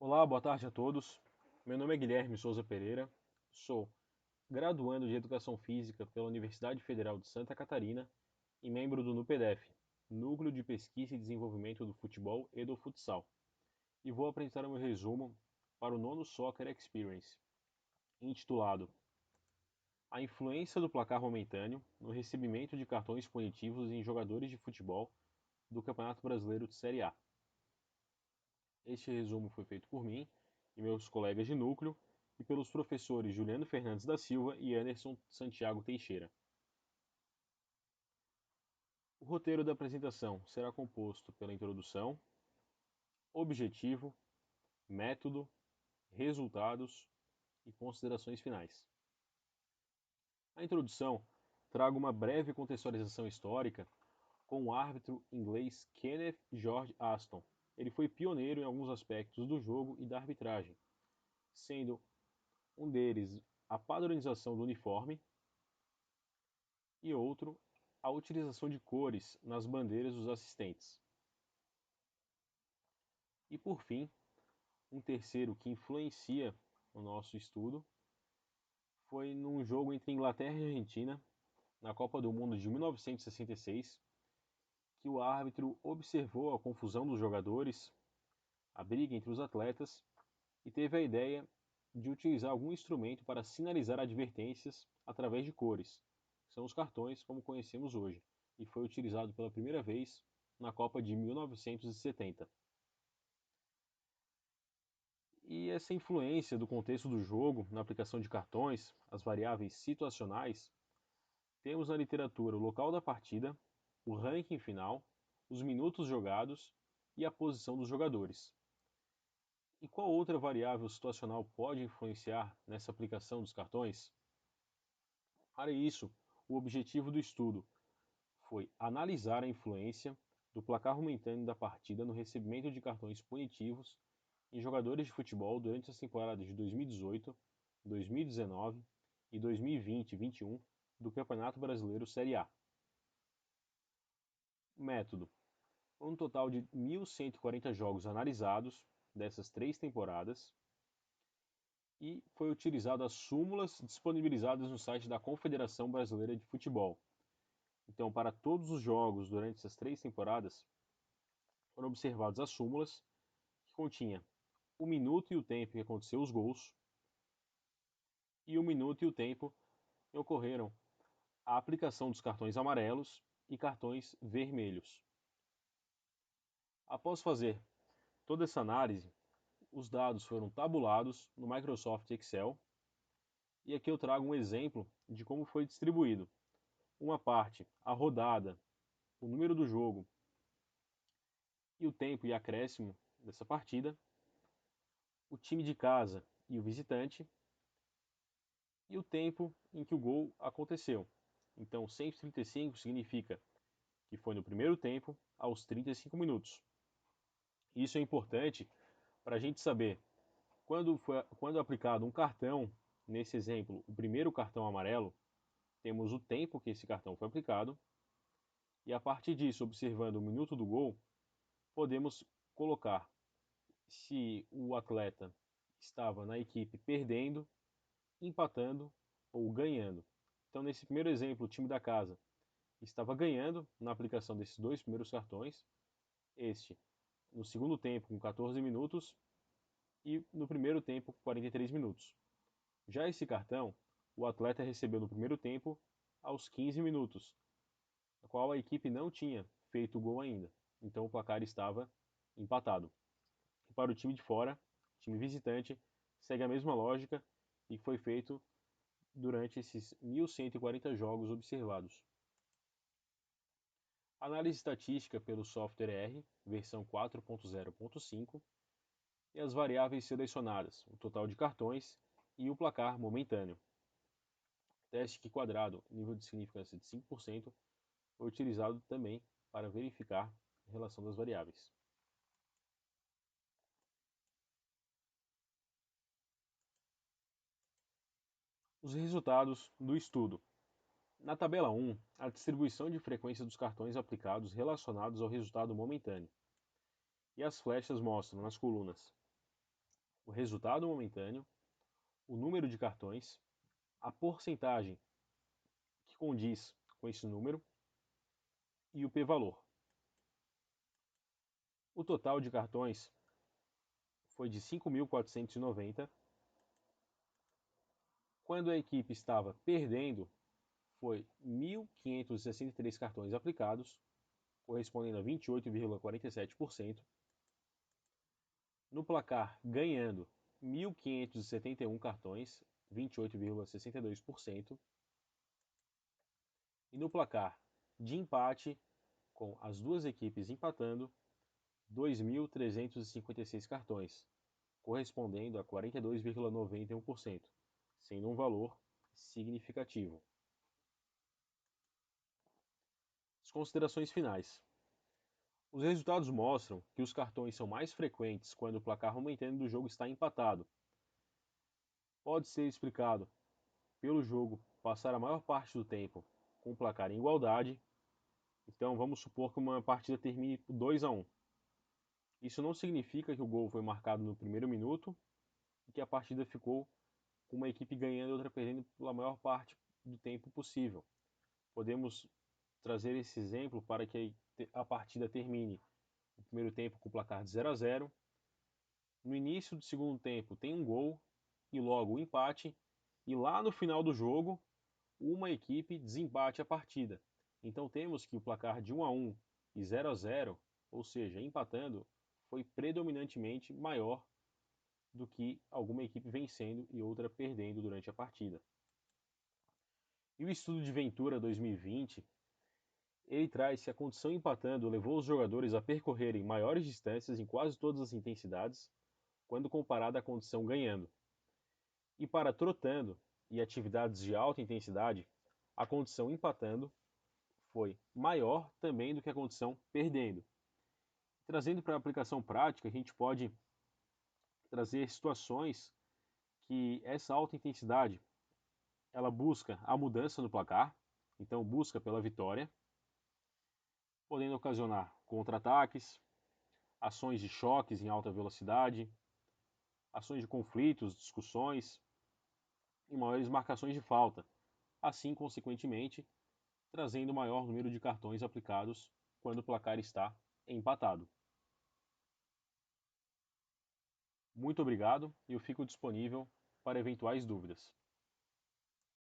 Olá, boa tarde a todos. Meu nome é Guilherme Souza Pereira, sou graduando de Educação Física pela Universidade Federal de Santa Catarina e membro do NUPEDEF, Núcleo de Pesquisa e Desenvolvimento do Futebol e do Futsal, e vou apresentar o meu resumo para o nono Soccer Experience, intitulado A influência do placar momentâneo no recebimento de cartões punitivos em jogadores de futebol do Campeonato Brasileiro de Série A. Este resumo foi feito por mim e meus colegas de núcleo e pelos professores Juliano Fernandes da Silva e Anderson Santiago Teixeira. O roteiro da apresentação será composto pela introdução, objetivo, método, resultados e considerações finais. A introdução traga uma breve contextualização histórica com o árbitro inglês Kenneth George Aston. Ele foi pioneiro em alguns aspectos do jogo e da arbitragem, sendo um deles a padronização do uniforme e outro a utilização de cores nas bandeiras dos assistentes. E por fim, um terceiro que influencia o nosso estudo foi num jogo entre Inglaterra e Argentina, na Copa do Mundo de 1966, que o árbitro observou a confusão dos jogadores, a briga entre os atletas e teve a ideia de utilizar algum instrumento para sinalizar advertências através de cores, que são os cartões como conhecemos hoje, e foi utilizado pela primeira vez na Copa de 1970. E essa influência do contexto do jogo na aplicação de cartões, as variáveis situacionais, temos na literatura o local da partida, o ranking final, os minutos jogados e a posição dos jogadores. E qual outra variável situacional pode influenciar nessa aplicação dos cartões? Para isso, o objetivo do estudo foi analisar a influência do placar momentâneo da partida no recebimento de cartões punitivos em jogadores de futebol durante as temporadas de 2018, 2019 e 2020-21 do Campeonato Brasileiro Série A. Método: um total de 1.140 jogos analisados dessas três temporadas e foi utilizado as súmulas disponibilizadas no site da Confederação Brasileira de Futebol. Então, para todos os jogos durante essas três temporadas, foram observadas as súmulas, que continha o minuto e o tempo que aconteceu os gols, e o minuto e o tempo que ocorreram a aplicação dos cartões amarelos e cartões vermelhos. Após fazer toda essa análise, os dados foram tabulados no Microsoft Excel, e aqui eu trago um exemplo de como foi distribuído. Uma parte, a rodada, o número do jogo e o tempo e acréscimo dessa partida, o time de casa e o visitante, e o tempo em que o gol aconteceu. Então, 135 significa que foi no primeiro tempo, aos 35 minutos. Isso é importante para a gente saber quando é aplicado um cartão, nesse exemplo, o primeiro cartão amarelo, temos o tempo que esse cartão foi aplicado, e a partir disso, observando o minuto do gol, podemos colocar se o atleta estava na equipe perdendo, empatando ou ganhando. Então, nesse primeiro exemplo, o time da casa estava ganhando na aplicação desses dois primeiros cartões, este no segundo tempo com 14 minutos e no primeiro tempo com 43 minutos. Já esse cartão, o atleta recebeu no primeiro tempo aos 15 minutos, na qual a equipe não tinha feito o gol ainda, então o placar estava empatado. E para o time de fora, time visitante, segue a mesma lógica e foi feito durante esses 1.140 jogos observados. Análise estatística pelo software R, versão 4.0.5, e as variáveis selecionadas, o total de cartões e o placar momentâneo. Teste quadrado, nível de significância de 5%, foi utilizado também para verificar a relação das variáveis. Os resultados do estudo. Na tabela 1, a distribuição de frequência dos cartões aplicados relacionados ao resultado momentâneo. E as flechas mostram nas colunas o resultado momentâneo, o número de cartões, a porcentagem que condiz com esse número e o p-valor. O total de cartões foi de 5.490. Quando a equipe estava perdendo, foi 1.563 cartões aplicados, correspondendo a 28,47%. No placar, ganhando, 1.571 cartões, 28,62%. E no placar de empate, com as duas equipes empatando, 2.356 cartões, correspondendo a 42,91%, sendo um valor significativo. As considerações finais. Os resultados mostram que os cartões são mais frequentes quando o placar momentâneo do jogo está empatado. Pode ser explicado pelo jogo passar a maior parte do tempo com o placar em igualdade. Então vamos supor que uma partida termine por 2-1. Isso não significa que o gol foi marcado no primeiro minuto e que a partida ficou com uma equipe ganhando e outra perdendo pela maior parte do tempo possível. Podemos trazer esse exemplo para que a partida termine o primeiro tempo com o placar de 0-0. No início do segundo tempo tem um gol e logo o empate, e lá no final do jogo uma equipe desempate a partida. Então temos que o placar de 1-1 e 0-0, ou seja, empatando, foi predominantemente maior do que alguma equipe vencendo e outra perdendo durante a partida. E o estudo de Ventura 2020, ele traz que a condição empatando levou os jogadores a percorrerem maiores distâncias em quase todas as intensidades, quando comparada à condição ganhando. E para trotando e atividades de alta intensidade, a condição empatando foi maior também do que a condição perdendo. Trazendo para a aplicação prática, a gente pode trazer situações que essa alta intensidade ela busca a mudança no placar, então busca pela vitória, podendo ocasionar contra-ataques, ações de choques em alta velocidade, ações de conflitos, discussões e maiores marcações de falta, assim, consequentemente, trazendo maior número de cartões aplicados quando o placar está empatado. Muito obrigado e eu fico disponível para eventuais dúvidas.